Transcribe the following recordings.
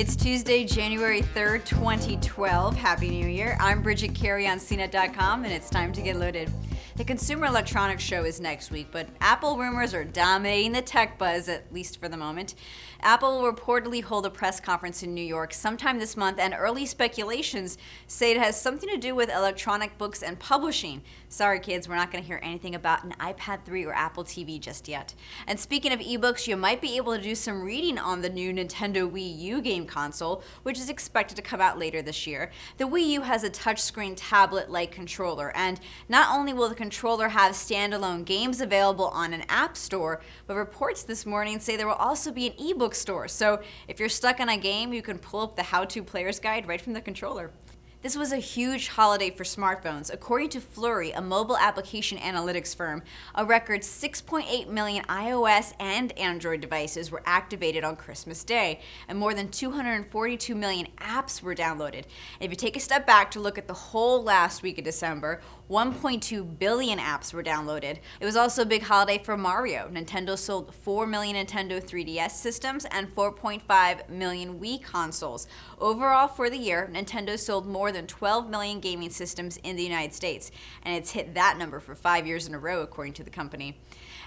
It's Tuesday, January 3rd, 2012. Happy New Year. I'm Bridget Carey on CNET.com, and it's time to get loaded. The Consumer Electronics Show is next week, but Apple rumors are dominating the tech buzz, at least for the moment. Apple will reportedly hold a press conference in New York sometime this month, and early speculations say it has something to do with electronic books and publishing. Sorry kids, we're not going to hear anything about an iPad 3 or Apple TV just yet. And speaking of ebooks, you might be able to do some reading on the new Nintendo Wii U game console, which is expected to come out later this year. The Wii U has a touchscreen tablet-like controller, and not only will the controller have standalone games available on an app store, but reports this morning say there will also be an ebook store. So if you're stuck on a game, you can pull up the how-to player's guide right from the controller. This was a huge holiday for smartphones. According to Flurry, a mobile application analytics firm, a record 6.8 million iOS and Android devices were activated on Christmas Day, and more than 242 million apps were downloaded. And if you take a step back to look at the whole last week of December, 1.2 billion apps were downloaded. It was also a big holiday for Mario. Nintendo sold 4 million Nintendo 3DS systems and 4.5 million Wii consoles. Overall, for the year, Nintendo sold more than 12 million gaming systems in the United States, and it's hit that number for 5 years in a row, according to the company.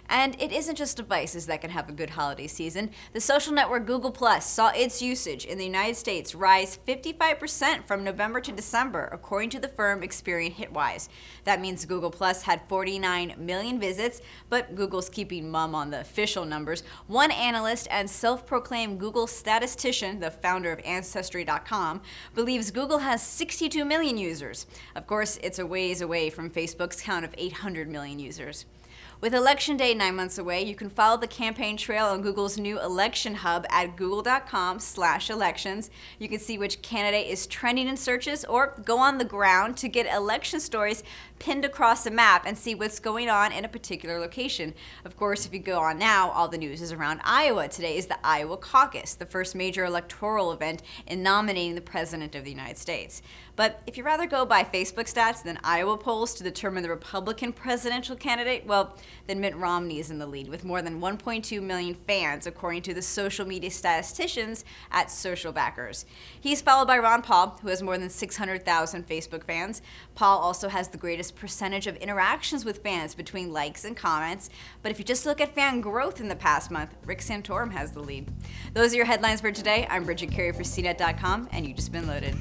And it isn't just devices that can have a good holiday season. The social network Google Plus saw its usage in the United States rise 55% from November to December, according to the firm Experian Hitwise. That means Google Plus had 49 million visits, but Google's keeping mum on the official numbers. One analyst and self-proclaimed Google statistician, the founder of Ancestry.com, believes Google has 62 million users. Of course, it's a ways away from Facebook's count of 800 million users. With Election Day 9 months away, you can follow the campaign trail on Google's new election hub at google.com/elections. You can see which candidate is trending in searches, or go on the ground to get election stories pinned across a map and see what's going on in a particular location. Of course, if you go on now, all the news is around Iowa. Today is the Iowa caucus, the first major electoral event in nominating the President of the United States. But if you'd rather go by Facebook stats than Iowa polls to determine the Republican presidential candidate, well, then Mitt Romney is in the lead with more than 1.2 million fans, according to the social media statisticians at Social Backers. He's followed by Ron Paul, who has more than 600,000 Facebook fans. Paul also has the greatest percentage of interactions with fans between likes and comments. But if you just look at fan growth in the past month, Rick Santorum has the lead. Those are your headlines for today. I'm Bridget Carey for CNET.com, and you've just been loaded.